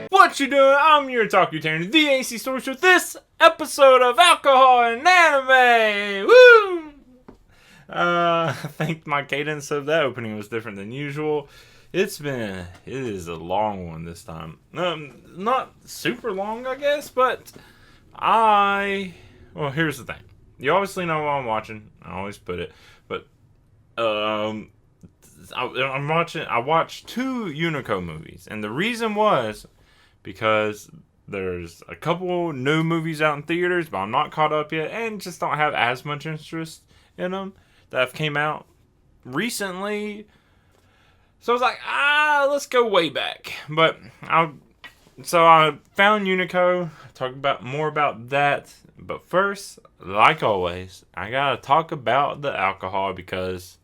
What you doing? I'm your otaku Tanner, the theacstories with this episode of Alcohol and Anime. Woo! I think my cadence of that opening was different than usual. It is a long one this time. Not super long, I guess, but well, here's the thing. You obviously know what I'm watching. I always put it, but I watched two Unico movies, and the reason was because there's a couple new movies out in theaters, but I'm not caught up yet, and just don't have as much interest in them that have came out recently. So I was like, let's go way back. So I found Unico. Talk about more about that. But first, like always, I gotta talk about the alcohol because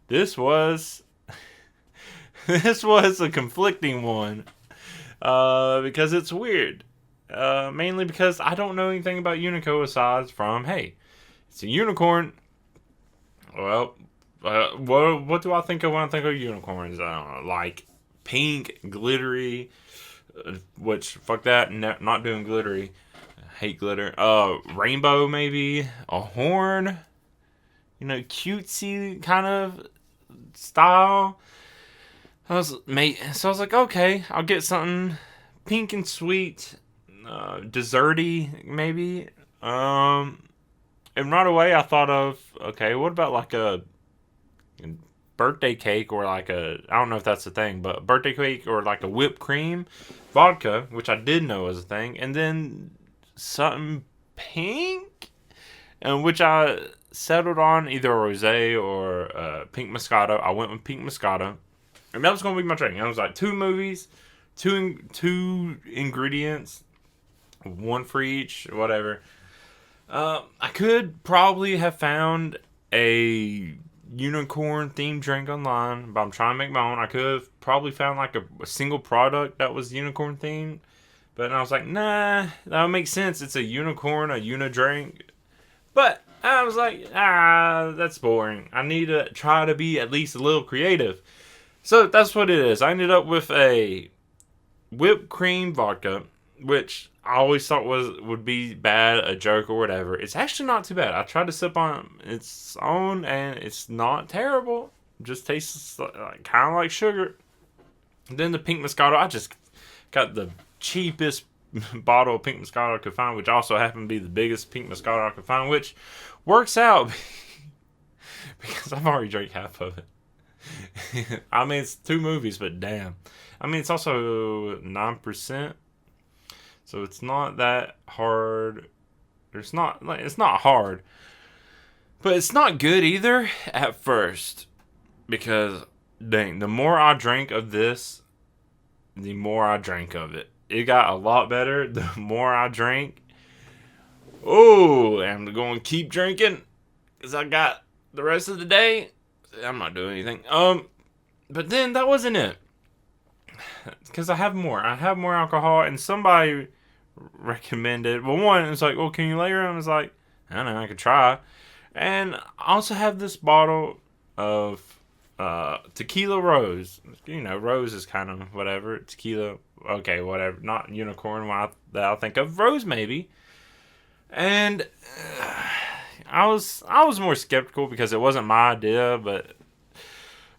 this was this was a conflicting one. Because it's weird. Mainly because I don't know anything about Unico aside from, hey, it's a unicorn. Well, what do I think of when I think of unicorns? I don't know, like pink, glittery, which, fuck that, not doing glittery. I hate glitter. Rainbow maybe, a horn, cutesy kind of style. So I was like, okay, I'll get something pink and sweet, desserty maybe. And right away I thought of, okay, what about like a birthday cake or like I don't know if that's a thing, but a birthday cake or like a whipped cream vodka, which I did know was a thing, and then something pink, and which I settled on either a rosé or pink Moscato. I went with pink Moscato. And that was going to be my drink. I was like, two movies, two ingredients, one for each, whatever. I could probably have found a unicorn themed drink online, but I'm trying to make my own. I could have probably found like a single product that was unicorn themed, but I was like, nah, that would make sense. It's a unicorn, a uni drink. But I was like, that's boring. I need to try to be at least a little creative. So that's what it is. I ended up with a whipped cream vodka, which I always thought would be bad, a joke or whatever. It's actually not too bad. I tried to sip on its own, and it's not terrible. It just tastes like, kind of like sugar. And then the pink Moscato, I just got the cheapest bottle of pink Moscato I could find, which also happened to be the biggest pink Moscato I could find, which works out because I've already drank half of it. I mean, it's two movies, but damn. I mean, it's also 9%, so it's not that hard. It's not hard, but it's not good either at first. Because, dang, the more I drank of this, the more I drank of it. It got a lot better the more I drank. Oh, I'm going to keep drinking because I got the rest of the day. I'm not doing anything. But then that wasn't it. Because I have more. I have more alcohol, and somebody recommended. Well, one, it was like, well, can you layer them? I was like, I don't know, I could try. And I also have this bottle of tequila rose. Rose is kind of whatever. Tequila, okay, whatever. Not unicorn. That I think of rose maybe. And I was more skeptical because it wasn't my idea, but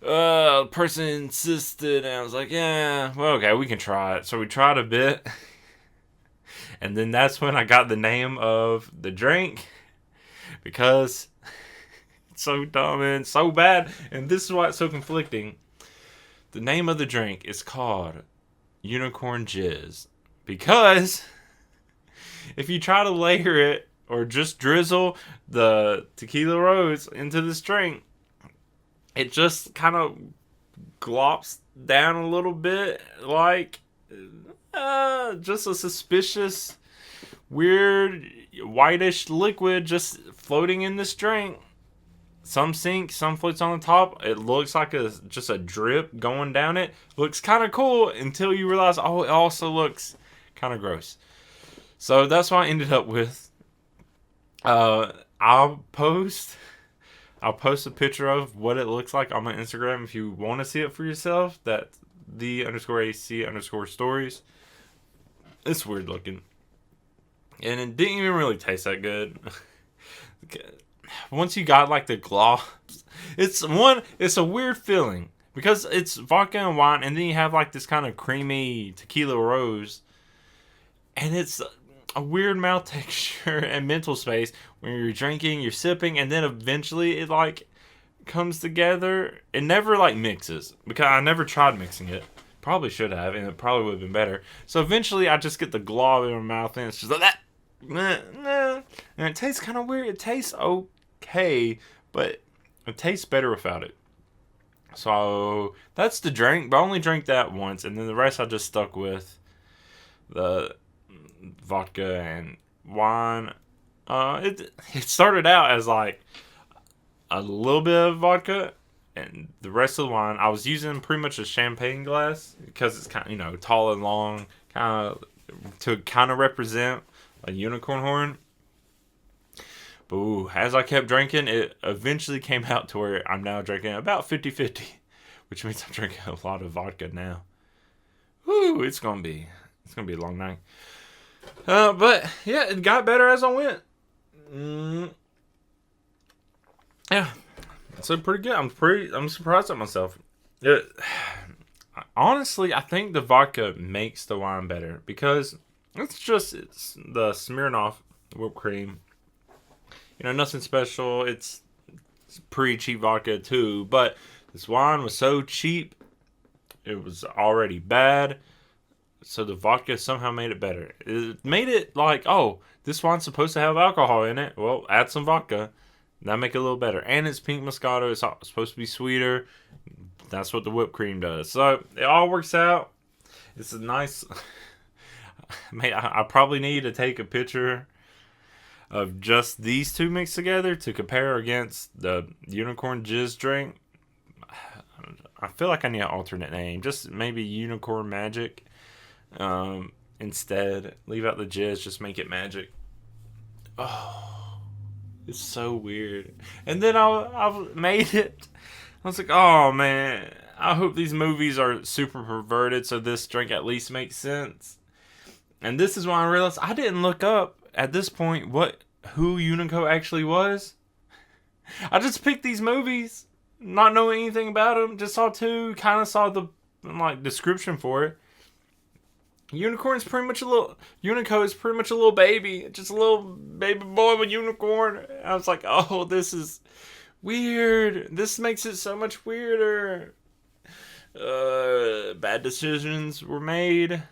the person insisted, and I was like, yeah, well, okay, we can try it. So we tried a bit, and then that's when I got the name of the drink because it's so dumb and so bad, and this is why it's so conflicting. The name of the drink is called Unicorn Jizz because if you try to layer it or just drizzle the tequila rose into this drink, it just kind of glops down a little bit, like just a suspicious, weird, whitish liquid just floating in this drink. Some sink, some floats on the top. It looks like just a drip going down it. Looks kind of cool until you realize, oh, it also looks kind of gross. So that's what I ended up with. I'll post a picture of what it looks like on my Instagram if you want to see it for yourself. That the_ac_stories. It's weird looking. And it didn't even really taste that good. Once you got like the gloss, it's a weird feeling. Because it's vodka and wine, and then you have like this kind of creamy tequila rose. And it's a weird mouth texture and mental space when you're drinking, you're sipping, and then eventually it like comes together. It never like mixes, because I never tried mixing it. Probably should have, and it probably would have been better. So eventually I just get the glob in my mouth, and it's just like that. And it tastes kind of weird. It tastes okay, but it tastes better without it. So that's the drink, but I only drank that once, and then the rest I just stuck with the vodka and wine. It started out as like a little bit of vodka, and the rest of the wine I was using pretty much a champagne glass, because it's kind of, tall and long, kind of to kind of represent a unicorn horn. But ooh, as I kept drinking, it eventually came out to where I'm now drinking about 50-50, which means I'm drinking a lot of vodka now. Woo, it's gonna be a long night. But yeah, it got better as I went. Yeah, so pretty good. I'm surprised at myself. Honestly, I think the vodka makes the wine better, because it's the Smirnoff whipped cream. Nothing special. It's pretty cheap vodka too, but this wine was so cheap, it was already bad. So the vodka somehow made it better. It made it like, oh, this wine's supposed to have alcohol in it. Well, add some vodka. That'll make it a little better. And it's pink Moscato. It's supposed to be sweeter. That's what the whipped cream does. So it all works out. It's a nice... I probably need to take a picture of just these two mixed together to compare against the Unicorn Jizz drink. I feel like I need an alternate name. Just maybe Unicorn Magic. Instead, leave out the Jizz, just make it Magic. Oh, it's so weird. And then I made it. I was like, oh man, I hope these movies are super perverted, so this drink at least makes sense. And this is when I realized I didn't look up at this point who Unico actually was. I just picked these movies, not knowing anything about them. Just saw two, kind of saw the description for it. Unico is pretty much a little baby, just a little baby boy with unicorn. I was like, oh, this is weird. This makes it so much weirder. Bad decisions were made,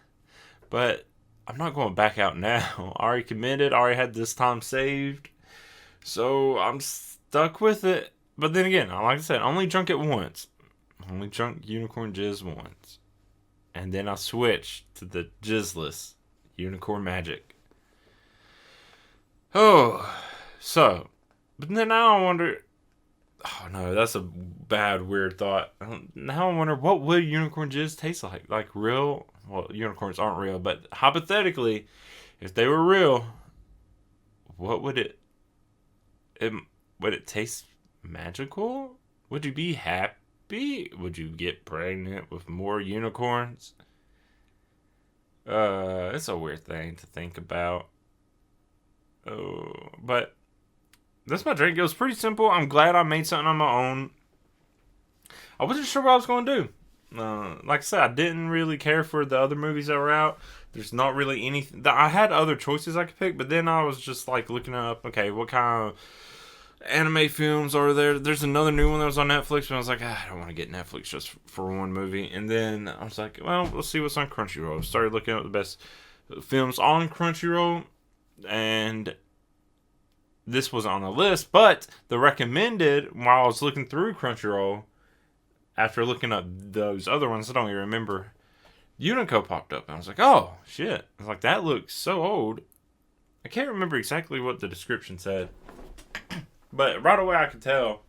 but I'm not going back out now. I already committed. I already had this time saved, so I'm stuck with it. But then again, like I said, I only drunk it once. I only drunk Unicorn Jizz once. And then I switched to the Jizzless Unicorn Magic. Oh, so, but then now I wonder. Oh no, that's a bad, weird thought. Now I wonder, what would Unicorn Jizz taste like? Like real? Well, unicorns aren't real, but hypothetically, if they were real, what would it would it taste magical? Would you be happy? Would you get pregnant with more unicorns? It's a weird thing to think about. Oh, but that's my drink. It was pretty simple. I'm glad I made something on my own. I wasn't sure what I was going to do. Like I said, I didn't really care for the other movies that were out. There's not really anything. I had other choices I could pick, but then I was just looking up, okay, what kind of anime films are there? There's another new one that was on Netflix, but I was like, I don't want to get Netflix just for one movie. And then I was like, well, let's see what's on Crunchyroll. Started looking at the best films on Crunchyroll, and this was on the list, but the recommended, while I was looking through Crunchyroll, after looking up those other ones, I don't even remember, Unico popped up, and I was like, oh, shit. I was like, that looks so old. I can't remember exactly what the description said, but right away I could tell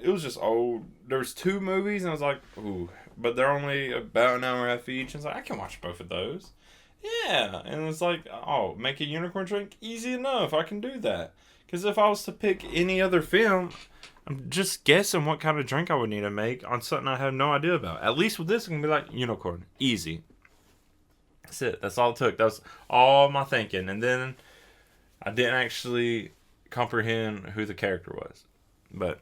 it was just old. There was two movies, and I was like, ooh, but they're only about an hour and a half each. I was like, I can watch both of those. Yeah, and it's like, oh, make a unicorn drink? Easy enough. I can do that. Because if I was to pick any other film, I'm just guessing what kind of drink I would need to make on something I have no idea about. At least with this, it's going to be like unicorn. Easy. That's it. That's all it took. That was all my thinking. And then I didn't actually comprehend who the character was. But,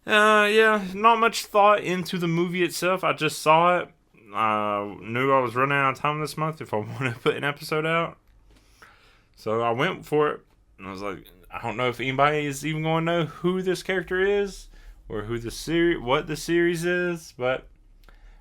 yeah, not much thought into the movie itself. I just saw it. I knew I was running out of time this month if I wanted to put an episode out. So I went for it. And I was like, I don't know if anybody is even going to know who this character is or who what the series is, but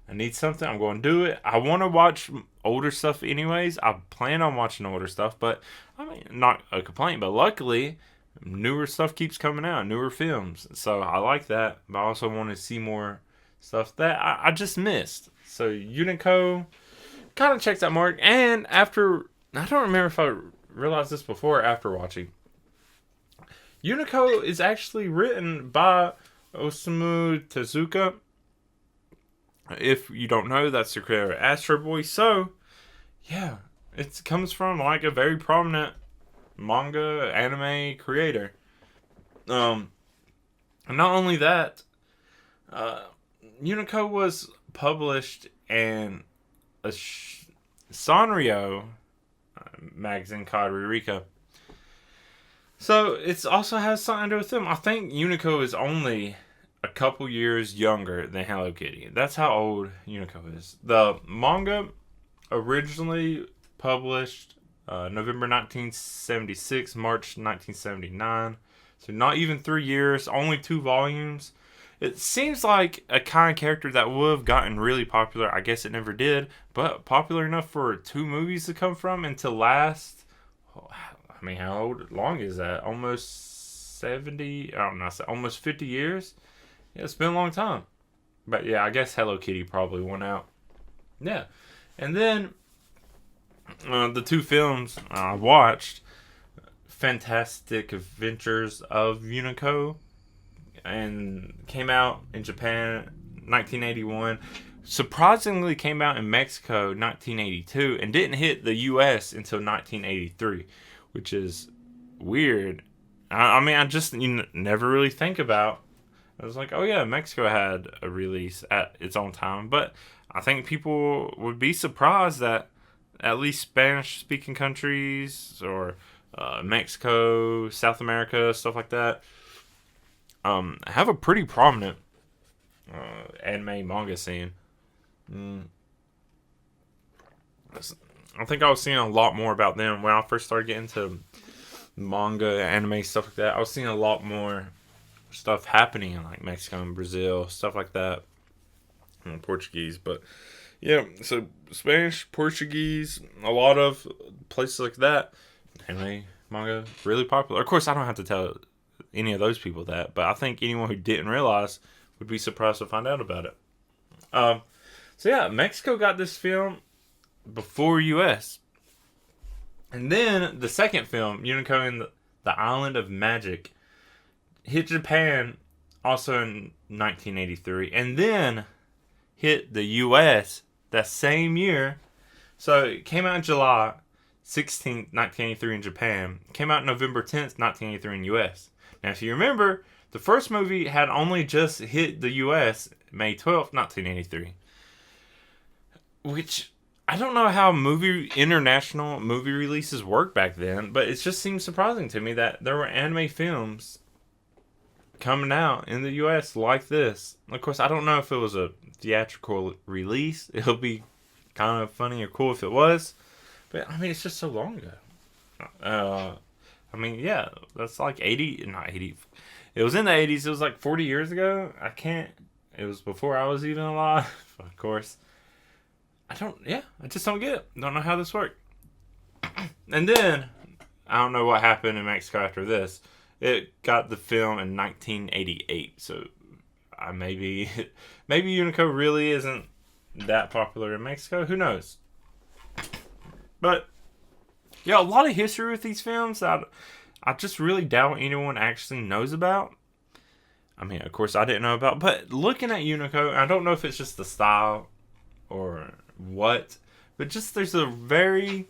I need something. I'm going to do it. I want to watch older stuff anyways. I plan on watching older stuff, but I mean, not a complaint, but luckily newer stuff keeps coming out, newer films. So I like that, but I also want to see more stuff that I just missed. So Unico kind of checks that mark. And after, I don't remember if I realized this before or after watching. Unico is actually written by Osamu Tezuka. If you don't know, that's the creator of Astro Boy. So, yeah, it comes from like a very prominent manga anime creator. And not only that, Unico was published in a Sanrio magazine called Ririka. So it also has something to do with them. I think Unico is only a couple years younger than Hello Kitty. That's how old Unico is. The manga originally published November 1976, March 1979. So not even 3 years, only 2 volumes. It seems like a kind of character that would have gotten really popular. I guess it never did, but popular enough for 2 movies to come from and to last. I mean, how long is that? Almost 70? I don't know, almost 50 years? Yeah, it's been a long time. But yeah, I guess Hello Kitty probably won out. Yeah. And then the 2 films I watched, Fantastic Adventures of Unico, and came out in Japan 1981. Surprisingly came out in Mexico 1982 and didn't hit the US until 1983, which is weird. I mean, I just never really think about. I was like, oh yeah, Mexico had a release at its own time, but I think people would be surprised that at least Spanish-speaking countries or Mexico, South America, stuff like that, have a pretty prominent anime manga scene. I think I was seeing a lot more about them when I first started getting into manga, anime, stuff like that. I was seeing a lot more stuff happening in like Mexico and Brazil, stuff like that. Portuguese, but yeah, so Spanish, Portuguese, a lot of places like that. Anime, manga, really popular. Of course, I don't have to tell any of those people that, but I think anyone who didn't realize would be surprised to find out about it. So yeah, Mexico got this film before US. And then the second film, Unico and the Island of Magic, hit Japan also in 1983. And then hit the US that same year. So it came out in July 16th, 1983 in Japan. Came out November 10th, 1983 in US. Now, if you remember, the first movie had only just hit the US May 12th, 1983. Which, I don't know how international movie releases worked back then, but it just seems surprising to me that there were anime films coming out in the US like this. Of course, I don't know if it was a theatrical release. It'll be kind of funny or cool if it was. But, I mean, it's just so long ago. I mean, yeah, that's like 80, not 80. It was in the 80s. It was like 40 years ago. It was before I was even alive, of course. I just don't get it. Don't know how this worked. And then, I don't know what happened in Mexico after this. It got the film in 1988. So, maybe Unico really isn't that popular in Mexico. Who knows? But, yeah, a lot of history with these films that I just really doubt anyone actually knows about. I mean, of course, I didn't know about. But looking at Unico, I don't know if it's just the style or what, But just there's a very,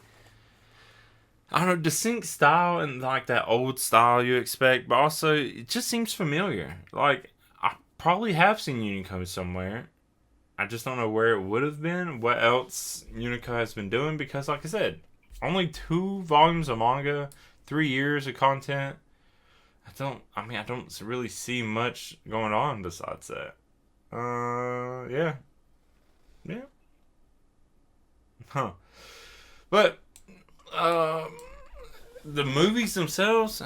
I don't know, distinct style and like that old style you expect, but also it just seems familiar. Like I probably have seen Unico somewhere. I just don't know where it would have been, what else Unico has been doing, because like I said, only 2 volumes of manga, 3 years of content. I don't really see much going on besides that. Yeah. Yeah. Huh. But, the movies themselves,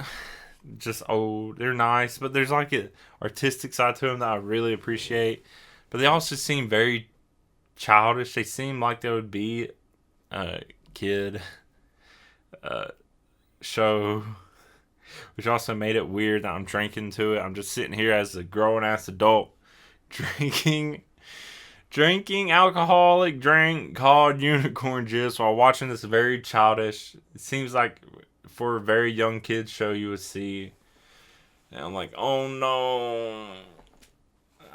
just old. They're nice, but there's like an artistic side to them that I really appreciate. But they also seem very childish. They seem like they would be a kid show, which also made it weird that I'm drinking to it. I'm just sitting here as a grown ass adult drinking alcoholic drink called Unicorn Jizz while watching this very childish. It seems like for a very young kids show you would see. And I'm like, oh no.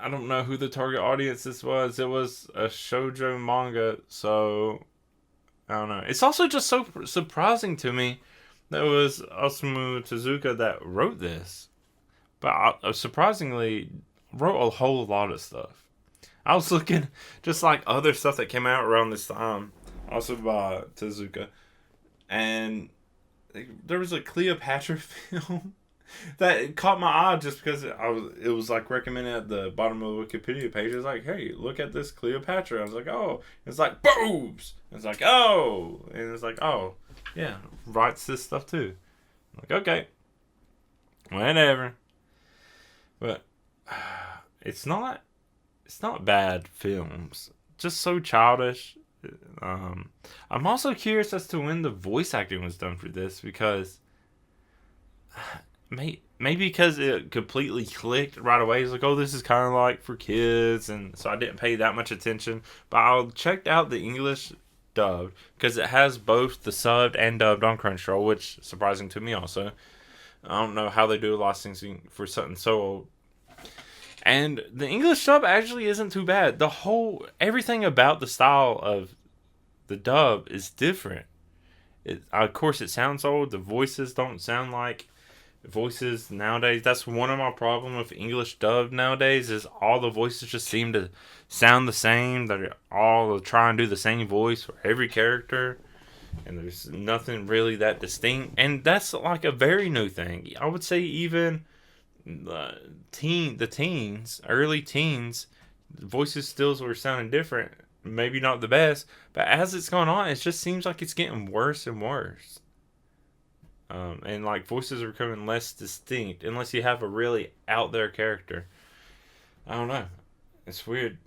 I don't know who the target audience this was. It was a shoujo manga, so I don't know. It's also just so surprising to me that it was Osamu Tezuka that wrote this. But surprisingly, wrote a whole lot of stuff. I was looking just like other stuff that came out around this time, also by Tezuka. And there was a Cleopatra film that caught my eye just because it was like recommended at the bottom of the Wikipedia page. It was like, hey, look at this Cleopatra. I was like, oh. It's like, boobs. It's like, oh. And it's like, oh, yeah, writes this stuff too. I'm like, okay, whatever. But it's not bad films. Just so childish. I'm also curious as to when the voice acting was done for this, because maybe because it completely clicked right away. It's like, oh, this is kind of like for kids, and so I didn't pay that much attention. But I checked out the English dubbed because it has both the subbed and dubbed on Crunchyroll, which is surprising to me also. I don't know how they do licensing for something so old. And the English dub actually isn't too bad. Everything about the style of the dub is different. Of course, it sounds old. The voices don't sound like voices nowadays. That's one of my problems with English dub nowadays, is all the voices just seem to sound the same. They're all trying to do the same voice for every character, and there's nothing really that distinct. And that's like a very new thing. I would say even the early teens, voices still were sounding different. Maybe not the best, but as it's gone on, it just seems like it's getting worse and worse. And like voices are becoming less distinct unless you have a really out there character. I don't know. It's weird.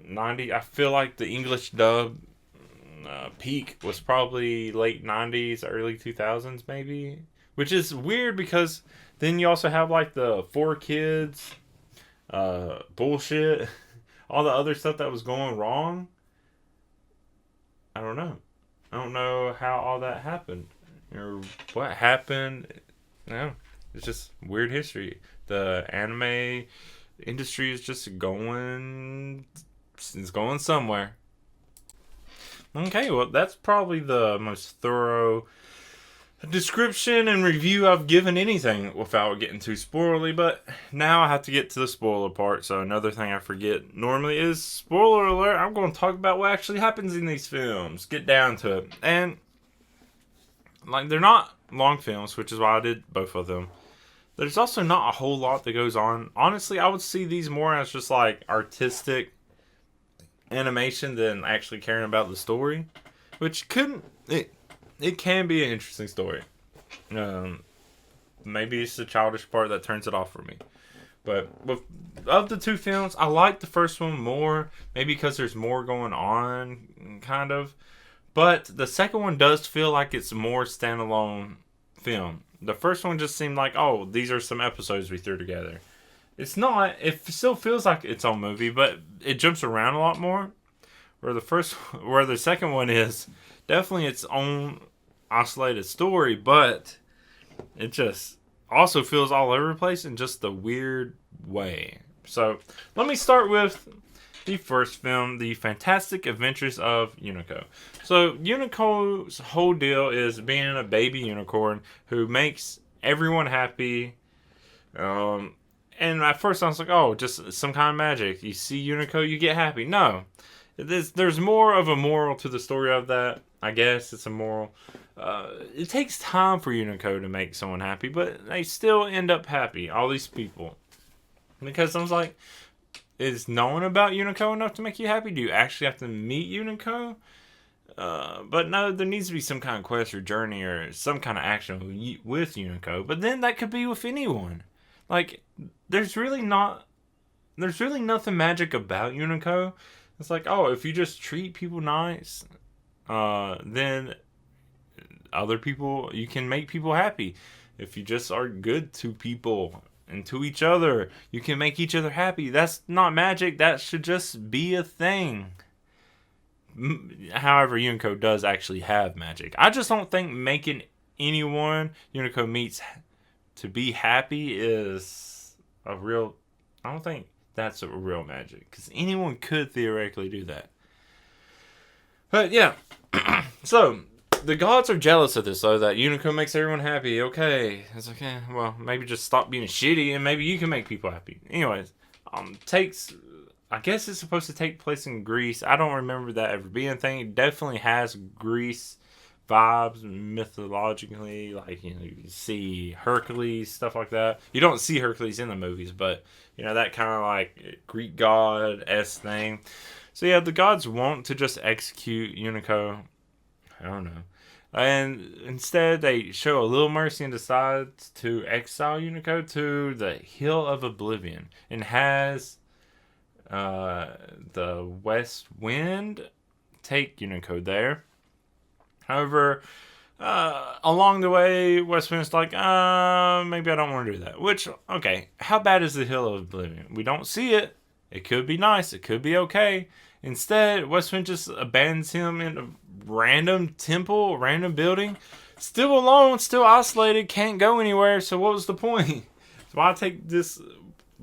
90. I feel like the English dub peak was probably late 90s, early 2000s, maybe. Which is weird because then you also have like the 4Kids bullshit, all the other stuff that was going wrong. I don't know. I don't know how all that happened or what happened. No, it's just weird history. The anime industry is just going. It's going somewhere. Okay, well, that's probably the most thorough description and review I've given anything without getting too spoilery, but now I have to get to the spoiler part. So another thing I forget normally is spoiler alert. I'm going to talk about what actually happens in these films. Get down to it. And like, they're not long films, which is why I did both of them. There's also not a whole lot that goes on. Honestly, I would see these more as just like artistic animation than actually caring about the story, which it can be an interesting story. Maybe it's the childish part that turns it off for me. But of the two films, I like the first one more. Maybe because there's more going on, kind of. But the second one does feel like it's more standalone film. The first one just seemed like, oh, these are some episodes we threw together. It's not. It still feels like its own movie, but it jumps around a lot more. Where the second one is definitely its own isolated story, but it just also feels all over the place in just a weird way. So let me start with the first film, The Fantastic Adventures of Unico. So Unico's whole deal is being a baby unicorn who makes everyone happy. And at first I was like, oh, just some kind of magic. You see Unico, you get happy. No. There's more of a moral to the story of that. I guess it's a moral. It takes time for Unico to make someone happy, but they still end up happy. All these people. Because I was like, is knowing about Unico enough to make you happy? Do you actually have to meet Unico? But no, there needs to be some kind of quest or journey or some kind of action with Unico. But then that could be with anyone. Like, there's really nothing magic about Unico. It's like, oh, if you just treat people nice, then other people, you can make people happy. If you just are good to people and to each other, you can make each other happy. That's not magic. That should just be a thing. However, Unico does actually have magic. I just don't think making anyone Unico meets to be happy is a real... I don't think that's a real magic. Because anyone could theoretically do that. But yeah. So, the gods are jealous of this, though, that Unico makes everyone happy. Okay. It's like, well, maybe just stop being shitty and maybe you can make people happy. Anyways, I guess it's supposed to take place in Greece. I don't remember that ever being a thing. It definitely has Greece vibes mythologically. Like, you see Hercules, stuff like that. You don't see Hercules in the movies, but, that kind of like Greek god-esque thing. So, yeah, the gods want to just execute Unico. I don't know. And instead, they show a little mercy and decide to exile Unico to the Hill of Oblivion. And has the West Wind take Unico there. However, along the way, West Wind's like, maybe I don't want to do that. Which, okay, how bad is the Hill of Oblivion? We don't see it. It could be nice. It could be okay. Instead, West Wind just abandons him in a random temple, random building. Still alone, still isolated, can't go anywhere. So what was the point? So why take this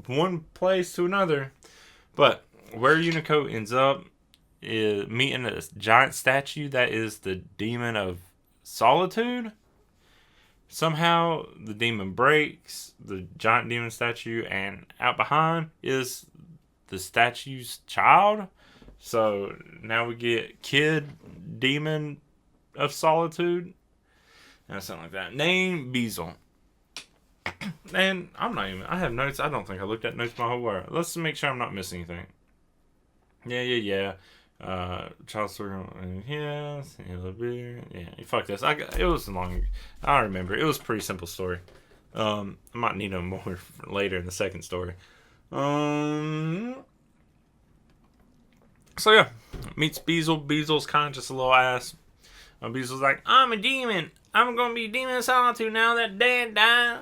one place to another? But where Unico ends up is meeting a giant statue that is the demon of solitude. Somehow the demon breaks the giant demon statue, and out behind is the statue's child. So now we get kid demon of solitude and something like that. Name Beezle. And I have notes. I don't think I looked at notes my whole way. Let's make sure I'm not missing anything. Yeah. Child story. Yeah. Fuck this. It was long. I remember. It was a pretty simple story. I might need them more later in the second story. So yeah, meets Beezle. Beezle's kind of just a little ass. Beezle's like, I'm a demon. I'm gonna be demon of solitude now that dad died.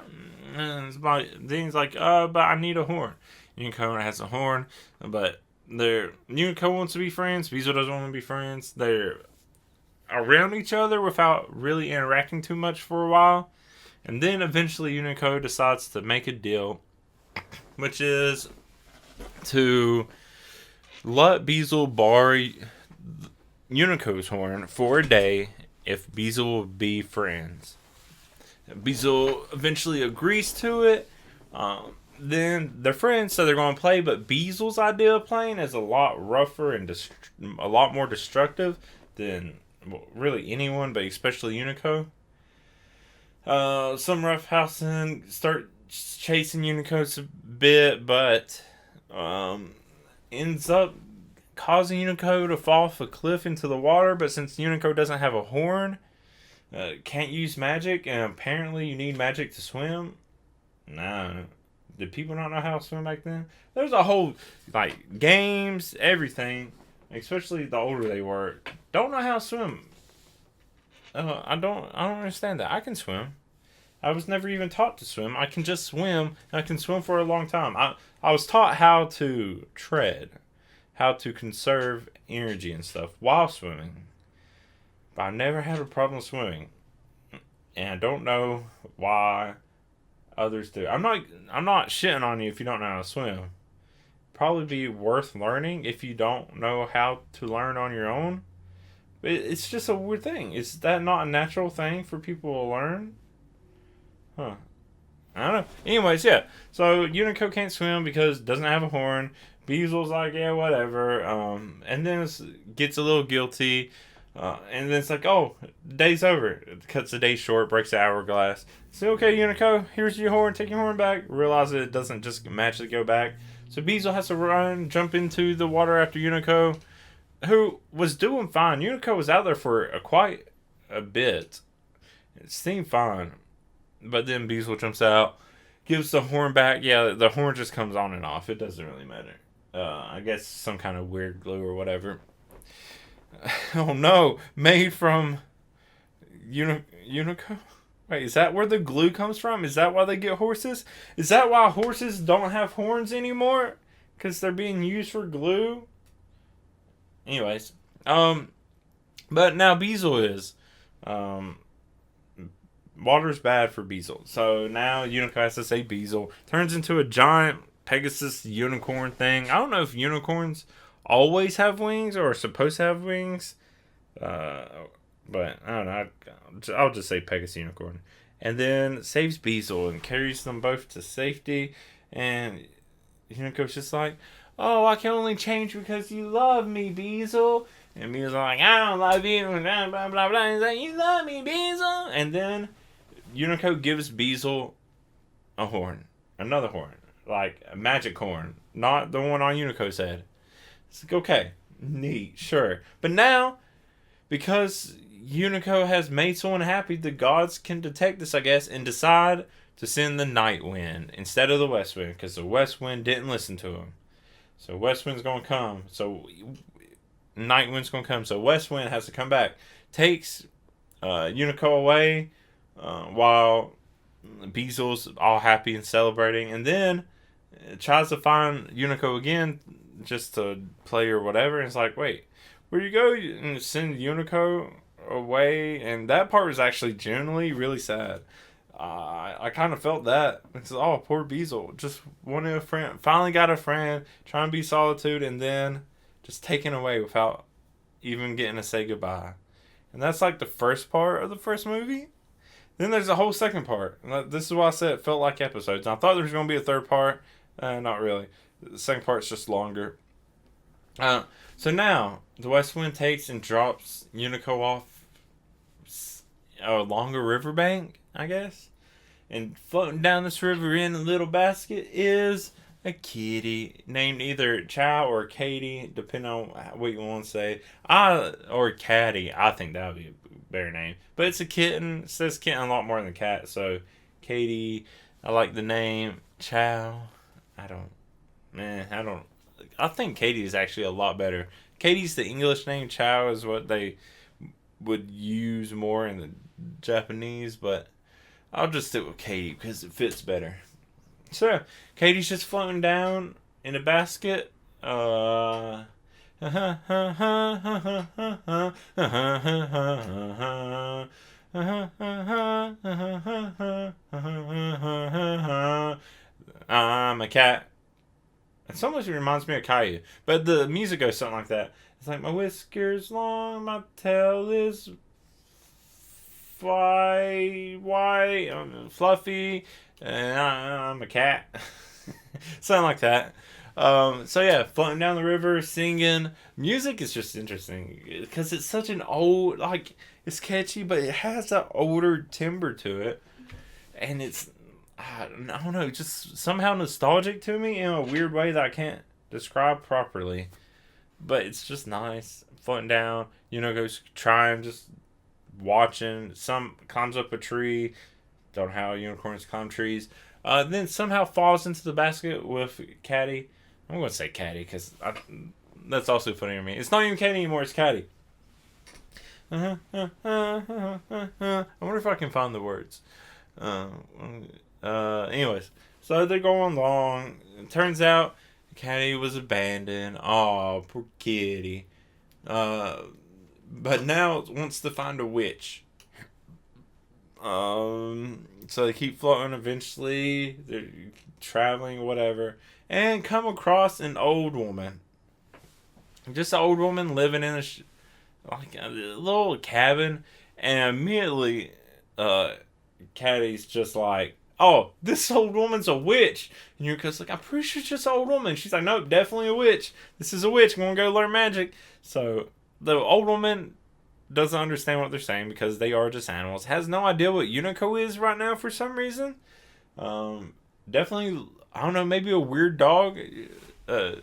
And then he's like, but I need a horn. Unico has a horn, but Unico wants to be friends. Beezle doesn't want to be friends. They're around each other without really interacting too much for a while. And then eventually Unico decides to make a deal, which is to let Beezle borrow Unico's horn for a day if Beezle will be friends. Beezle eventually agrees to it. Then they're friends, so they're going to play, but Beezle's idea of playing is a lot rougher and a lot more destructive than really anyone, but especially Unico. Some roughhousing start chasing Unico a bit, but ends up causing Unico to fall off a cliff into the water. But since Unico doesn't have a horn, can't use magic, and apparently you need magic to swim. Nah. Did people not know how to swim back then? There's a whole, games, everything, especially the older they were, don't know how to swim. I don't understand that. I can swim. I was never even taught to swim. I can just swim, and I can swim for a long time. I was taught how to tread, how to conserve energy and stuff while swimming. But I never had a problem swimming. And I don't know why others do. I'm not shitting on you if you don't know how to swim. probably be worth learning if you don't know how to learn on your own. But it's just a weird thing. Is that not a natural thing for people to learn? Huh. I don't know. Anyways, yeah. So Unico can't swim because it doesn't have a horn. Beasel's like, yeah, whatever. And then it gets a little guilty. And then it's like, oh, day's over. It cuts the day short, breaks the hourglass. So, okay, Unico, here's your horn. Take your horn back. Realize that it doesn't just magically go back. So Beazle has to run, jump into the water after Unico, who was doing fine. Unico was out there for quite a bit. It seemed fine. But then Beazle jumps out, gives the horn back. Yeah, the horn just comes on and off. It doesn't really matter. I guess some kind of weird glue or whatever. Oh no, made from Unico? Wait, is that where the glue comes from? Is that why they get horses? Is that why horses don't have horns anymore? Because they're being used for glue? Anyways. But now Beazle is. Water's bad for Beazle. So now Unico has to say Beazle. Turns into a giant Pegasus unicorn thing. I don't know if unicorns always have wings or are supposed to have wings. But I don't know. I'll just say Pegasus unicorn. And then saves Beazle and carries them both to safety. And Unico's just like, oh, I can only change because you love me, Beazle. And Beazle's like, I don't love you. Blah, blah, blah, blah. He's like, you love me, Beazle. And then Unico gives Beazle a horn. Another horn. Like a magic horn. Not the one on Unico's head. It's like, okay. Neat. Sure. But now, because Unico has made someone happy, the gods can detect this, I guess, and decide to send the night wind instead of the west wind. Because the west wind didn't listen to him. So west wind's going to come. So night wind's going to come. So west wind has to come back. Takes Unico away. While Beazle's all happy and celebrating, and then tries to find Unico again just to play or whatever. And it's like, wait, where you go? And send Unico away, and that part was actually genuinely really sad. I kind of felt that. It's oh, poor Beazle, just wanted a friend, finally got a friend, trying to be solitude, and then just taken away without even getting to say goodbye. And that's like the first part of the first movie. Then there's a whole second part. This is why I said it felt like episodes. I thought there was going to be a third part. Not really. The second part's just longer. So now, the West Wind takes and drops Unico off a longer riverbank, I guess. And floating down this river in a little basket is a kitty named either Chow or Katie, depending on what you want to say. Or Caddy. I think that would be a better name. But it's a kitten. It says kitten a lot more than cat. So, Katie, I like the name. Chow, I think Katie is actually a lot better. Katie's the English name. Chow is what they would use more in the Japanese. But I'll just stick with Katie because it fits better. So, Katie's just floating down in a basket. I'm a cat. It almost reminds me of Caillou. But the music goes something like that. It's like, my whiskers long, my tail is fluffy, and I'm a cat. Something like that. So yeah, floating down the river, singing. Music is just interesting because it's such an old, like, it's catchy, but it has that older timbre to it, and it's, I don't know, just somehow nostalgic to me in a weird way that I can't describe properly. But it's just nice. Floating down, goes trying, just watching. Some climbs up a tree. Don't know how unicorns climb trees. Then somehow falls into the basket with Caddy. I'm going to say Caddy because that's also funny to me. It's not even Caddy anymore, it's Caddy. I wonder if I can find the words. Anyways, so they're going along. It turns out Caddy was abandoned. Oh, poor kitty. But now it wants to find a witch. So they keep floating. Eventually, they're traveling, whatever, and come across an old woman. Just an old woman living in like a little cabin, and immediately, Caddy's just like, "Oh, this old woman's a witch." And Yuriko's like, "I'm pretty sure it's just an old woman." She's like, "Nope, definitely a witch. This is a witch. I'm gonna go learn magic." So the old woman doesn't understand what they're saying because they are just animals. Has no idea what Unico is right now for some reason. Definitely, I don't know, maybe a weird dog. Uh,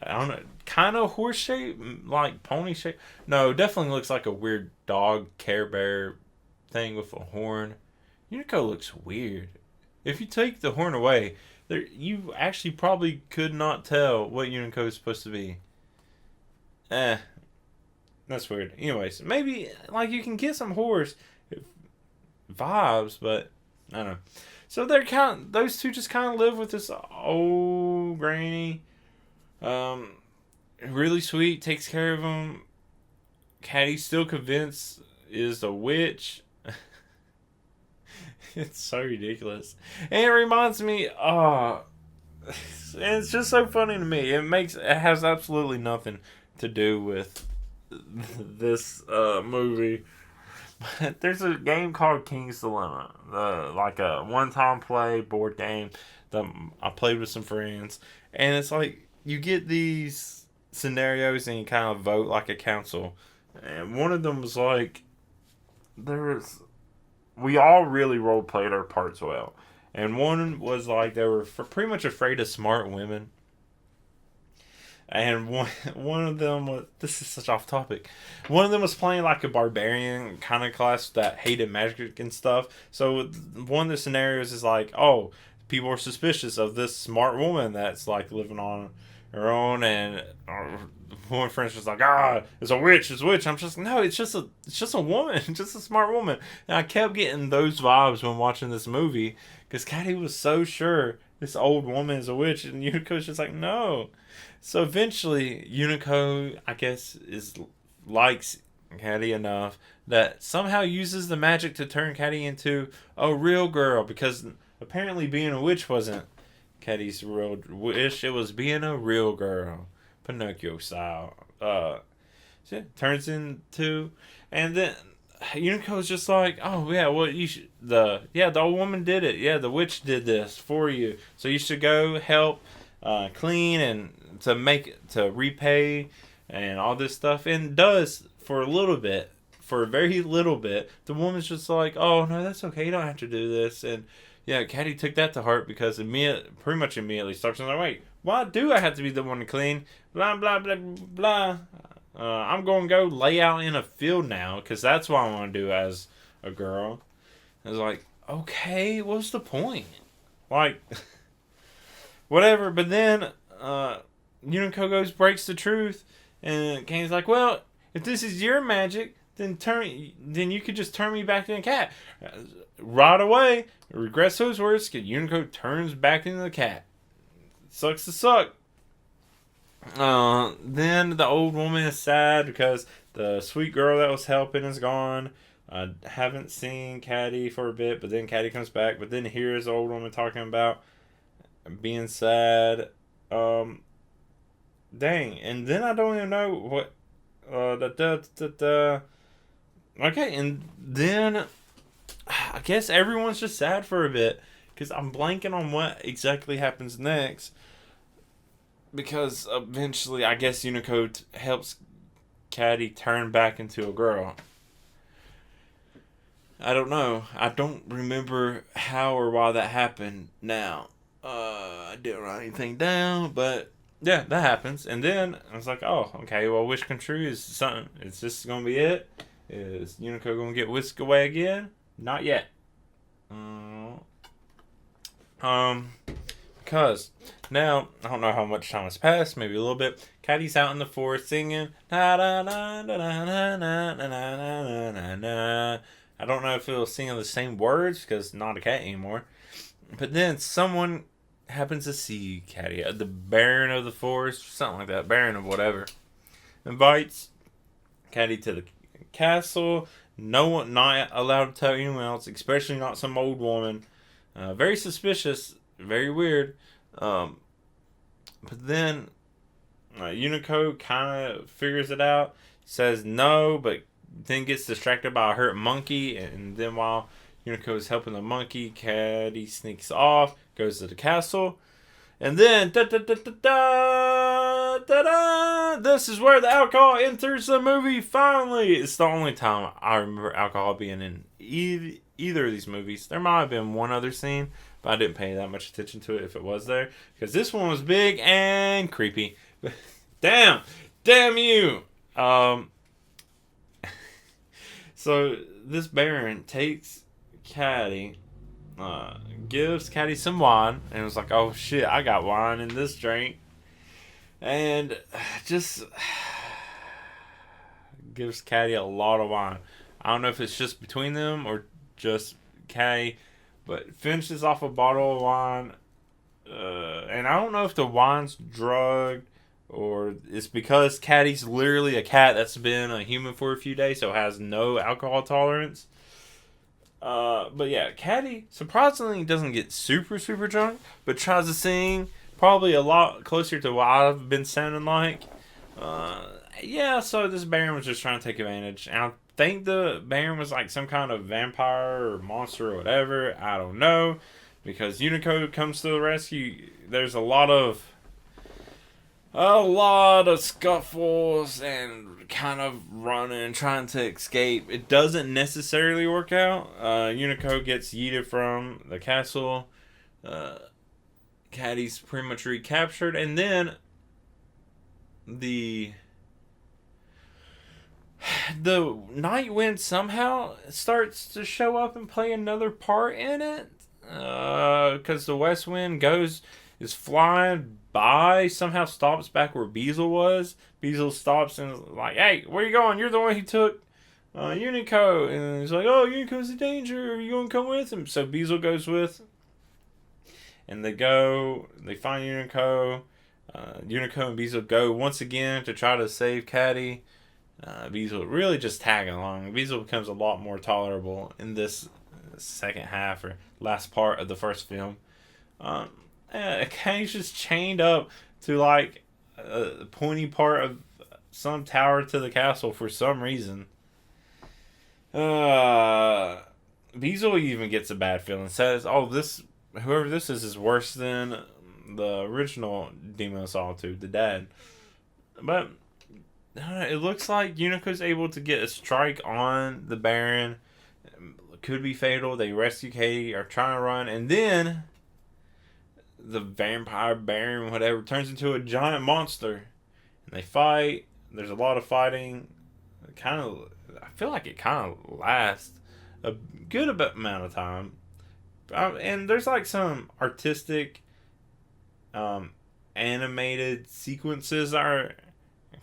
I don't know, kind of horse shape, like pony shape. No, definitely looks like a weird dog, Care Bear thing with a horn. Unico looks weird. If you take the horn away, you actually probably could not tell what Unico is supposed to be. Eh, that's weird. Anyways, maybe like you can get some horse vibes, but I don't know. So those two just kind of live with this old granny. Um, Really sweet, takes care of them. Caddy's still convinced is a witch. It's so ridiculous, and it reminds me. And it's just so funny to me. It has absolutely nothing to do with this movie. But there's a game called King's Dilemma, like a one-time play board game that I played with some friends, and it's like you get these scenarios and you kind of vote like a council, and one of them was like there's we all really role played our parts well, and one was like they were pretty much afraid of smart women. And one of them was, this is such off topic. One of them was playing like a barbarian kind of class that hated magic and stuff. So one of the scenarios is like, oh, people are suspicious of this smart woman that's like living on her own, and one friend's just like, it's a witch, it's a witch. I'm just no, it's just a woman, just a smart woman. And I kept getting those vibes when watching this movie because Caddy was so sure this old woman is a witch, and Unico's just like, no. So eventually, Unico, I guess, likes Caddy enough that somehow uses the magic to turn Caddy into a real girl, because apparently being a witch wasn't Caddy's real wish. It was being a real girl, Pinocchio style. So it turns into, and then Unico's just like, oh yeah, well you should the old woman did it. Yeah, the witch did this for you, so you should go help clean and to repay and all this stuff, and does for a little bit, for a very little bit. The woman's just like, oh no, that's okay, you don't have to do this. And yeah, Caddy took that to heart because pretty much immediately starts like, wait, why do I have to be the one to clean? Blah blah blah blah. I'm going to go lay out in a field now because that's what I want to do as a girl. I was like, okay, what's the point? Like, whatever. But then Unico breaks the truth, and Kane's like, well, if this is your magic, then you could just turn me back into a cat. Right away, regrets those words, because Unico turns back into the cat. Sucks to suck. Then the old woman is sad because the sweet girl that was helping is gone. I haven't seen Caddy for a bit, but then Caddy comes back. But then here's the old woman talking about being sad. Dang. And then I don't even know what. Okay, and then I guess everyone's just sad for a bit because I'm blanking on what exactly happens next. Because eventually, I guess Unico helps Caddy turn back into a girl. I don't know. I don't remember how or why that happened now. I didn't write anything down, but yeah, that happens. And then I was like, oh, okay, well, wish come true is something. Is this going to be it? Is Unico going to get whisked away again? Not yet. Because now, I don't know how much time has passed, maybe a little bit. Caddy's out in the forest singing. Na, na, na, na, na, na, na, na, na, na, na. I don't know if it'll sing the same words because it's not a cat anymore. But then someone happens to see Caddy, the Baron of the forest, something like that, Baron of whatever, invites Caddy to the castle, No one, not allowed to tell anyone else, especially not some old woman. Very suspicious, very weird. But then Unico kind of figures it out, says no, but then gets distracted by a hurt monkey. And then while Unico is helping the monkey, Caddy sneaks off, goes to the castle. And then, da da da da da da da, this is where the alcohol enters the movie, finally. It's the only time I remember alcohol being in either of these movies. There might have been one other scene, but I didn't pay that much attention to it if it was there. Because this one was big and creepy. Damn you. So this Baron takes Caddy, gives Caddy some wine, and was like, oh shit, I got wine in this drink. And just gives Caddy a lot of wine. I don't know if it's just between them or just Caddy, but finishes off a bottle of wine. And I don't know if the wine's drugged or it's because Caddy's literally a cat that's been a human for a few days, so has no alcohol tolerance. But yeah, Caddy surprisingly doesn't get super drunk, but tries to sing probably a lot closer to what I've been sounding like. Yeah, so this Baron was just trying to take advantage. And I think the Baron was like some kind of vampire or monster or whatever. I don't know. Because Unico comes to the rescue. There's a lot of scuffles and kind of running, trying to escape. It doesn't necessarily work out. Unico gets yeeted from the castle. Caddy's pretty much recaptured, and then the Night Wind somehow starts to show up and play another part in it. Because the West Wind is flying by, somehow stops back where Beezle was. Beezle stops and is like, hey, where you going? You're the one who took Unico. And he's like, oh, Unico's in danger. Are you going to come with him? So Beezle goes with. And they find Unico. Unico and Beezle go once again to try to save Caddy. Beezle really just tagging along. Beezle becomes a lot more tolerable in this second half or last part of the first film. Caddy's just chained up to like a pointy part of some tower to the castle for some reason. Beezle even gets a bad feeling. Says, "Oh, whoever this is worse than the original Demon of Solitude, the dad." But it looks like Unico's able to get a strike on the Baron. Could be fatal. They rescue Katie, are trying to run, and then the vampire Baron, whatever, turns into a giant monster, and they fight. There's a lot of fighting. I feel like it kind of lasts a good amount of time, and there's like some artistic, animated sequences that are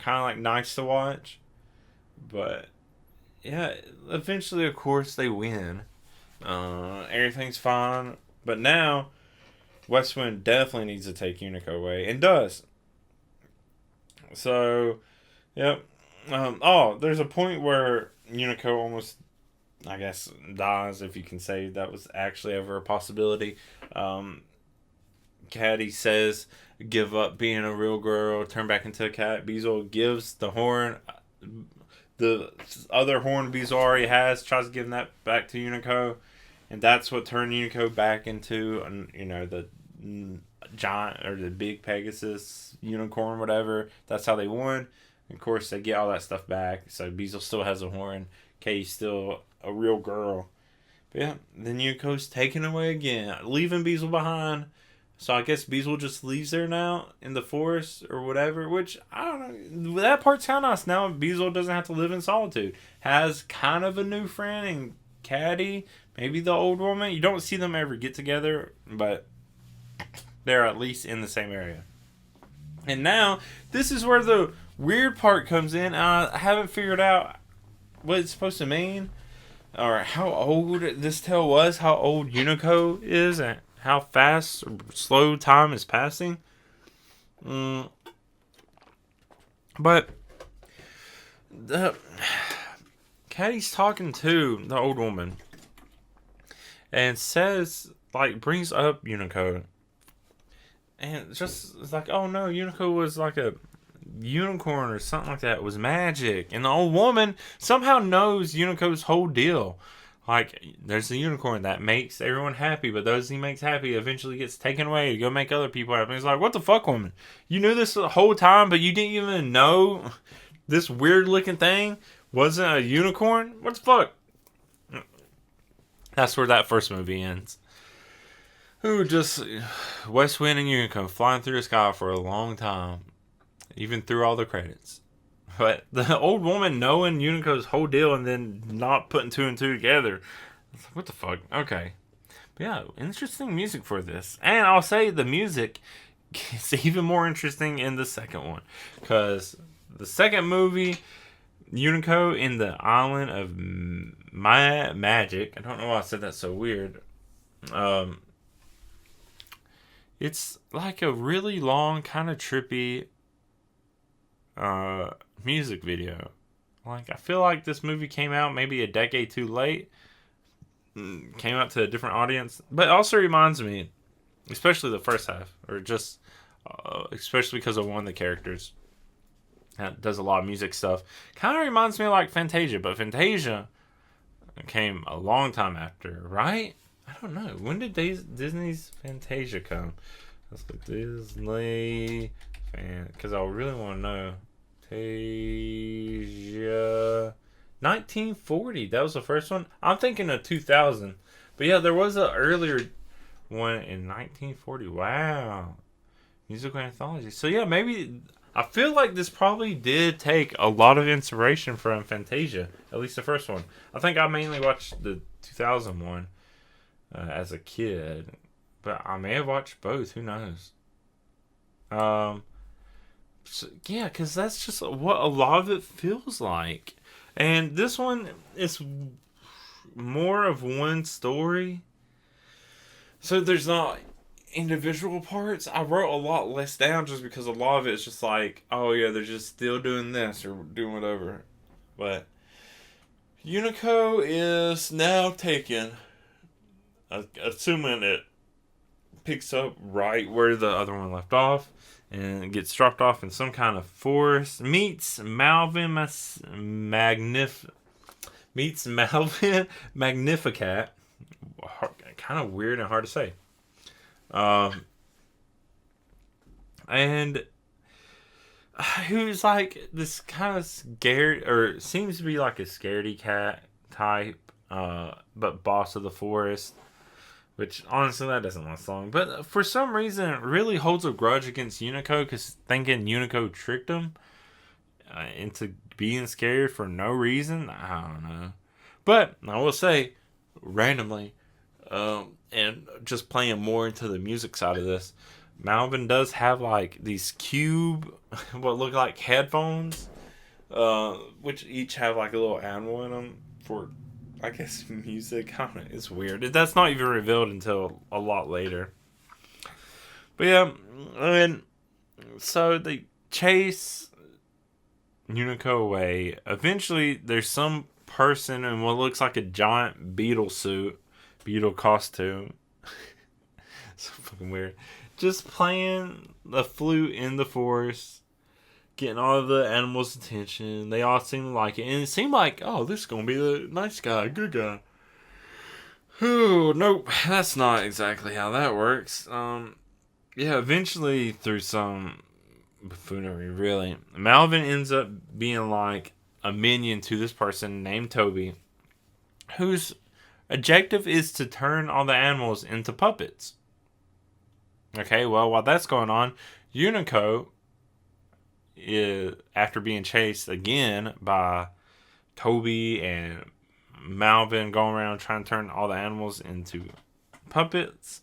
kind of like nice to watch, but. Yeah, eventually, of course, they win. Everything's fine. But now, Westwind definitely needs to take Unico away. And does. So, yep. There's a point where Unico almost, I guess, dies, if you can say that was actually ever a possibility. Caddy says, give up being a real girl, turn back into a cat. Beezle gives the horn. The other horn Beezle already has, tries to give that back to Unico, and that's what turned Unico back into, the giant or the big Pegasus unicorn, whatever. That's how they won. Of course, they get all that stuff back. So Beezle still has a horn. Katie's still a real girl. But yeah, then Unico's taken away again, leaving Beezle behind. So I guess Beezle just leaves there now in the forest or whatever, which, I don't know. That part's kind of nice. Now Beezle doesn't have to live in solitude. Has kind of a new friend in Caddy, maybe the old woman. You don't see them ever get together, but they're at least in the same area. And now, this is where the weird part comes in. I haven't figured out what it's supposed to mean, or how old this tale was, how old Unico is, and how fast or slow time is passing. But Caddy's talking to the old woman and says, like, brings up Unico. And just, it's like, oh no, Unico was like a unicorn or something like that. It was magic. And the old woman somehow knows Unico's whole deal. Like, there's a unicorn that makes everyone happy, but those he makes happy eventually gets taken away to go make other people happy. He's like, what the fuck, woman? You knew this the whole time, but you didn't even know this weird looking thing wasn't a unicorn? What the fuck? That's where that first movie ends. Who just West Wind and Unicorn flying through the sky for a long time, even through all the credits. But the old woman knowing Unico's whole deal and then not putting two and two together, it's like, what the fuck? Okay, but yeah, interesting music for this, and I'll say the music is even more interesting in the second one, because the second movie, Unico in the island of magic. I don't know why I said that so weird. It's like a really long, kind of trippy music video. Like, I feel like this movie came out maybe a decade too late. Came out to a different audience. But it also reminds me, especially the first half, or just especially because of one of the characters that does a lot of music stuff. Kind of reminds me of like Fantasia, but Fantasia came a long time after, right? I don't know. When did Disney's Fantasia come? Let's go Disney, because I really want to know. Fantasia, 1940. That was the first one. I'm thinking of 2000, but yeah, there was an earlier one in 1940. Wow, musical anthology. So yeah, maybe I feel like this probably did take a lot of inspiration from Fantasia, at least the first one. I think I mainly watched the 2000 one as a kid, but I may have watched both. Who knows? So, yeah, because that's just what a lot of it feels like. And this one is more of one story. So there's not individual parts. I wrote a lot less down just because a lot of it is just like, oh yeah, they're just still doing this or doing whatever. But Unico is now taken, assuming it picks up right where the other one left off, and gets dropped off in some kind of forest. Meets Malvin Magnificat. Kind of weird and hard to say. And who's like this kind of scared, or seems to be like a scaredy cat type, but boss of the forest. Which, honestly, that doesn't last long. But for some reason, it really holds a grudge against Unico, because thinking Unico tricked him into being scared for no reason. I don't know. But I will say, randomly, and just playing more into the music side of this, Malvin does have like these cube, what look like headphones, which each have like a little animal in them for, I guess, music. I don't know. It's weird. That's not even revealed until a lot later. But yeah, and so they chase Unico away. Eventually, there's some person in what looks like a giant beetle costume. So fucking weird. Just playing the flute in the forest, getting all of the animals' attention. They all seem to like it. And it seemed like, oh, this is going to be the nice guy, good guy. Ooh, nope. That's not exactly how that works. Yeah, eventually, through some buffoonery, really, Malvin ends up being like a minion to this person named Toby, whose objective is to turn all the animals into puppets. Okay, well, while that's going on, Unico, after being chased again by Toby and Malvin going around trying to turn all the animals into puppets,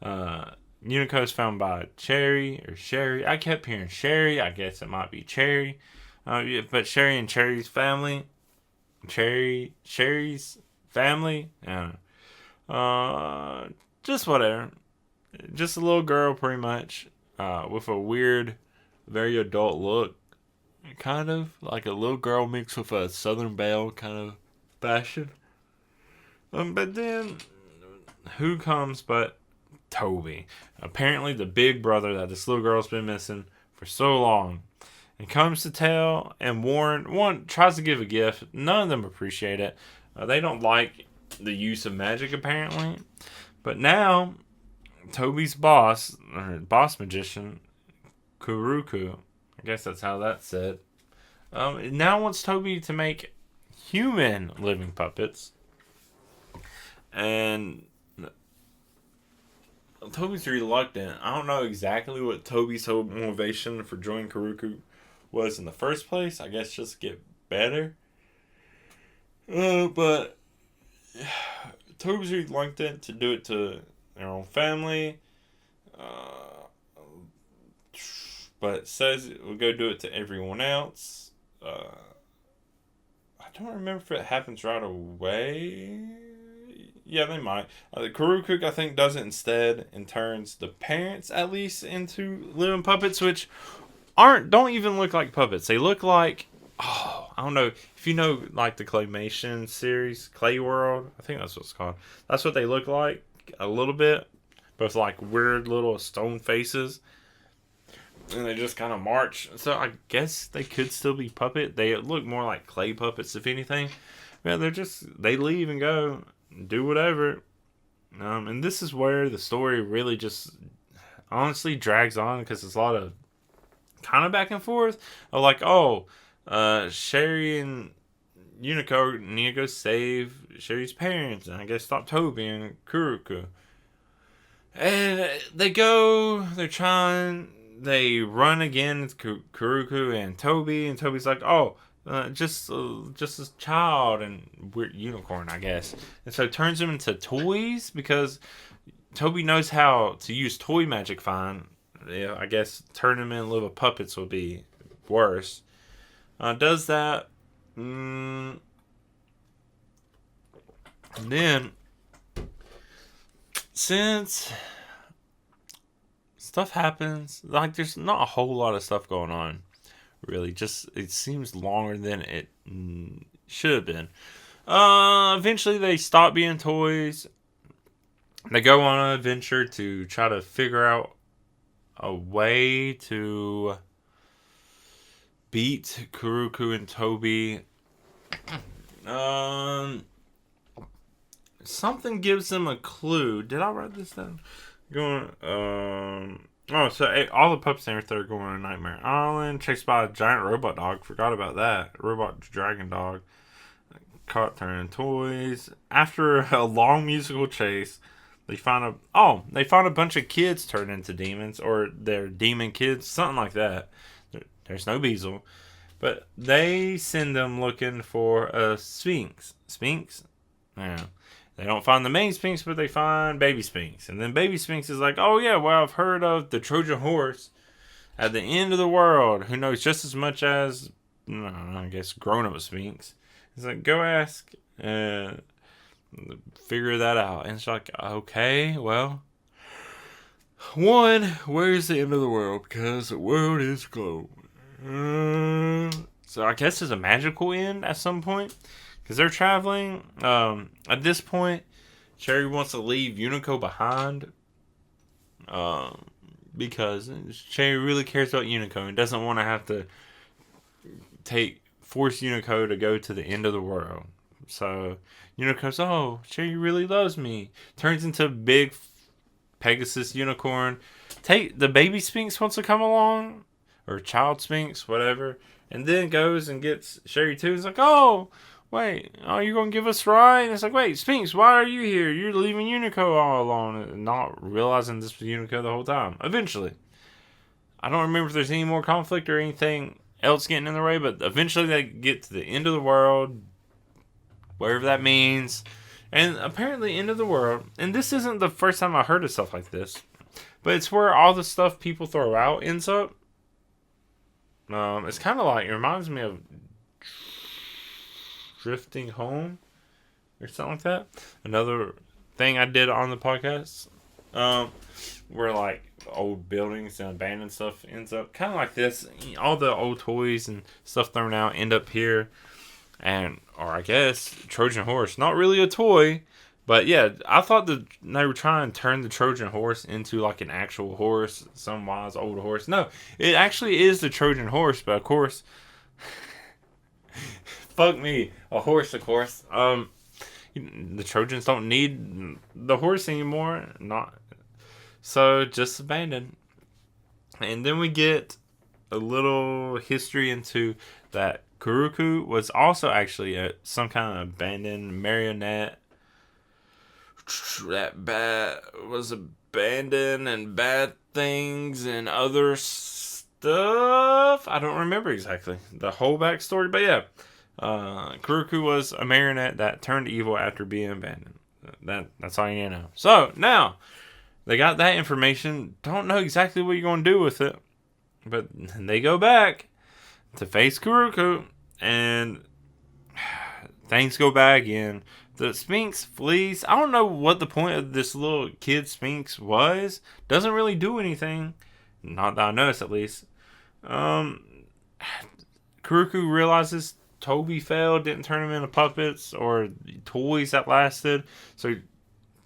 Unico is found by Cherry or Sherry. I kept hearing Sherry. I guess it might be Cherry. Yeah, but Sherry and Cherry's family. Sherry's family. I don't know. Just whatever. Just a little girl, pretty much, with a weird, very adult look. Kind of like a little girl mixed with a Southern Belle kind of fashion. But then, who comes but Toby? Apparently the big brother that this little girl's been missing for so long. And comes to tell and warn. One tries to give a gift. None of them appreciate it. They don't like the use of magic, apparently. But now, Toby's boss, or boss magician, Kuruku, I guess that's how that's said, now wants Toby to make human living puppets. And Toby's reluctant. I don't know exactly what Toby's whole motivation for joining Kuruku was in the first place. I guess just get better. But Toby's reluctant to do it to their own family. But says we'll go do it to everyone else. I don't remember if it happens right away. Yeah, they might. Kuruku, I think, does it instead and turns the parents, at least, into living puppets, which don't even look like puppets. They look like, I don't know, if you know, like, the claymation series, Clay World, I think that's what it's called. That's what they look like, a little bit, but with, like, weird little stone faces. And they just kind of march. So I guess they could still be puppet. They look more like clay puppets, if anything. Yeah, they leave and go, do whatever. And this is where the story really just honestly drags on, because it's a lot of kind of back and forth of like, Sherry and Unico need to go save Sherry's parents, and I guess stop Toby and Kuruku. And they run again, Kuruku and Toby's like, just a child, and we're unicorn, I guess. And so it turns them into toys, because Toby knows how to use toy magic fine. Yeah, I guess turn them into little puppets would be worse. Does that. And then, since stuff happens, like, there's not a whole lot of stuff going on, really. Just, it seems longer than it should have been. Eventually they stop being toys. They go on an adventure to try to figure out a way to beat Kuruku and Toby. Something gives them a clue. Did I write this down? All the pups and everything are going on Nightmare Island, chased by a giant robot dog. Forgot about that. Robot dragon dog. Caught turning toys. After a long musical chase, they find a bunch of kids turned into demons, or they're demon kids, something like that. There's no Beezle. But they send them looking for a Sphinx. Sphinx? Yeah. They don't find the main Sphinx, but they find Baby Sphinx. And then Baby Sphinx is like, oh yeah, well, I've heard of the Trojan horse at the end of the world, who knows just as much as, I guess, grown-up Sphinx. He's like, go ask, figure that out. And it's like, okay, well, one, where's the end of the world? Because the world is closed. So I guess there's a magical end at some point, because they're traveling. At this point, Cherry wants to leave Unico behind, because Cherry really cares about Unico and doesn't want to have to force Unico to go to the end of the world. So Unico's, Cherry really loves me. Turns into a big Pegasus unicorn. The baby Sphinx wants to come along, or child Sphinx, whatever, and then goes and gets Sherry too. It's like, wait, you're going to give us a ride? And it's like, wait, Sphinx, why are you here? You're leaving Unico all alone. And not realizing this was Unico the whole time. Eventually. I don't remember if there's any more conflict or anything else getting in the way, but eventually they get to the end of the world, whatever that means. And apparently, end of the world, and this isn't the first time I heard of stuff like this, but it's where all the stuff people throw out ends up. It's kind of like, it reminds me of Drifting Home or something like that. Another thing I did on the podcast, where like old buildings and abandoned stuff ends up kind of like this. All the old toys and stuff thrown out end up here. or I guess Trojan horse, not really a toy, but yeah, I thought that they were trying to turn the Trojan horse into like an actual horse, some wise old horse. No, it actually is the Trojan horse, but of course, fuck me, a horse, of course. The Trojans don't need the horse anymore, not so just abandoned. And then we get a little history into that Kuruku was also actually some kind of abandoned marionette that was abandoned and bad things and other stuff. I don't remember exactly the whole backstory, but yeah, Kuruku was a marionette that turned evil after being abandoned. That's all you need to know. So now they got that information. Don't know exactly what you're going to do with it, but they go back to face Kuruku, and things go bad again. The Sphinx flees. I don't know what the point of this little kid Sphinx was. Doesn't really do anything. Not that I noticed, at least. Kuruku realizes Toby failed, didn't turn him into puppets or toys that lasted. So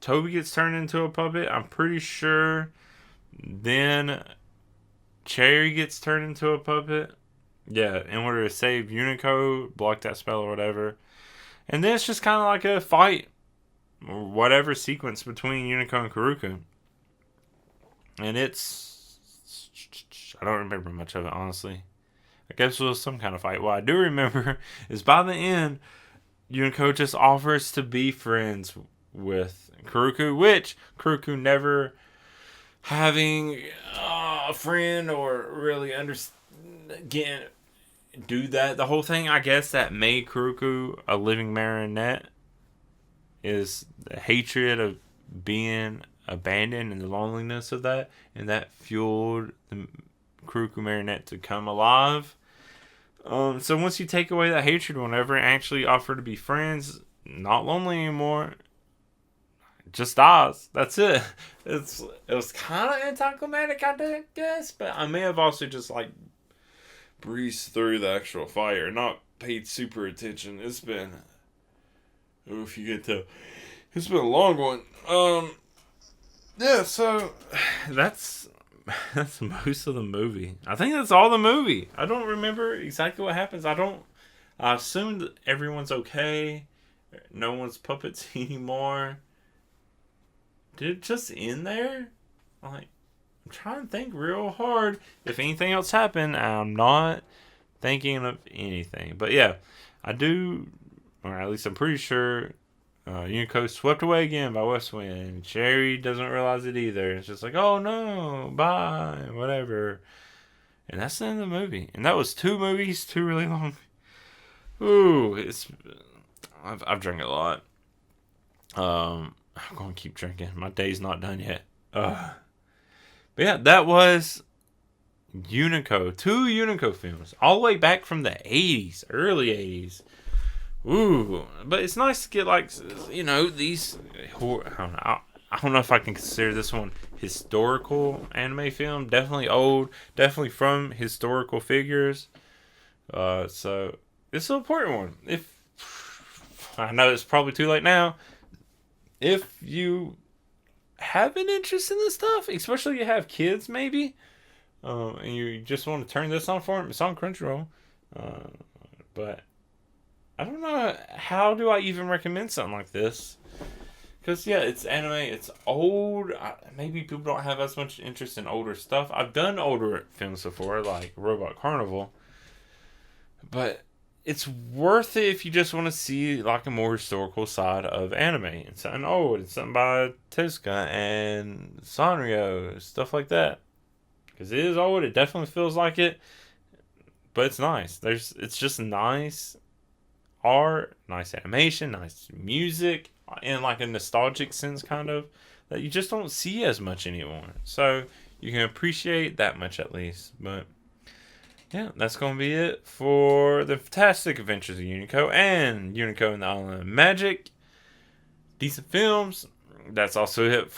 Toby gets turned into a puppet. I'm pretty sure. Then Cherry gets turned into a puppet. Yeah, in order to save Unico, block that spell or whatever. And then it's just kind of like a fight, or whatever sequence between Unico and Kuruku. And I don't remember much of it, honestly. I guess it was some kind of fight. What I do remember is by the end, Unico just offers to be friends with Kuruku, which Kuruku never having a friend or really do that. The whole thing, I guess, that made Kuruku a living marionette is the hatred of being abandoned and the loneliness of that, and that fueled the Kuruku marionette to come alive. So once you take away that hatred, whenever it actually offer to be friends, not lonely anymore, just dies. That's it. It was kind of anticlimactic, I guess, but I may have also just like breezed through the actual fire, not paid super attention. It's been, if you get to, it's been a long one. Yeah. So that's most of the movie. I think that's all the movie. I don't remember exactly what happens. I assumed everyone's okay. No one's puppets anymore. Did it just end there? I'm trying to think real hard if anything else happened. I'm not thinking of anything. But yeah, I do, or at least I'm pretty sure, Unico swept away again by West Wind. Cherry doesn't realize it either. It's just like, oh no, bye, whatever. And that's the end of the movie. And that was 2 movies, 2 really long. Ooh, I've drank a lot. I'm going to keep drinking. My day's not done yet. But yeah, that was Unico. 2 Unico films. All the way back from the 80s. Early 80s. Ooh. But it's nice to get, these... I don't know if I can consider this one historical anime film. Definitely old. Definitely from historical figures. So, it's an important one. I know it's probably too late now. If you have an interest in this stuff, especially if you have kids maybe, and you just want to turn this on for them, it's on Crunchyroll. But I don't know, how do I even recommend something like this? Because, yeah, it's anime, it's old. Maybe people don't have as much interest in older stuff. I've done older films before, like Robot Carnival. But it's worth it if you just want to see like a more historical side of anime. It's something old. It's something by Tezuka and Sanrio, stuff like that. Because it is old. It definitely feels like it. But it's nice. It's just nice art, nice animation, nice music, in like a nostalgic sense kind of, that you just don't see as much anymore. So you can appreciate that much at least. But yeah, that's going to be it for the Fantastic Adventures of Unico and Unico and the Island of Magic. Decent films. That's also it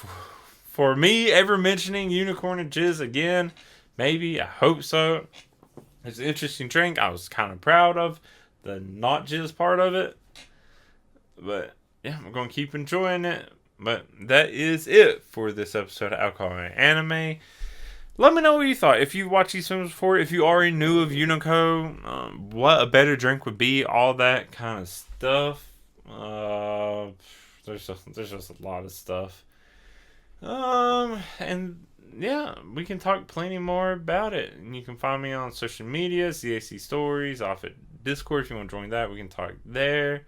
for me ever mentioning Unicorn Jizz again. Maybe. I hope so. It's an interesting drink. I was kind of proud of the not jizz part of it. But yeah, I'm going to keep enjoying it. But that is it for this episode of Alcohol and Anime. Let me know what you thought. If you watched these films before, if you already knew of Unico, what a better drink would be, all that kind of stuff. There's just a lot of stuff. And yeah, we can talk plenty more about it. And you can find me on social media, theacstories, off at Discord if you want to join that. We can talk there.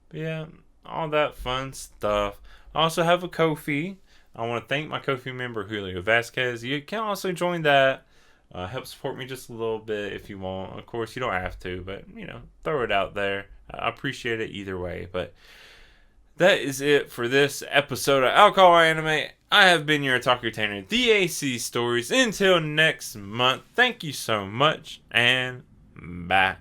But yeah, all that fun stuff. I also have a Ko-fi. I want to thank my Ko-fi member, Julio Vasquez. You can also join that. Help support me just a little bit if you want. Of course, you don't have to, but, throw it out there. I appreciate it either way. But that is it for this episode of Alcohol Anime. I have been your otaku entertainer, The AC Stories. Until next month, thank you so much, and bye.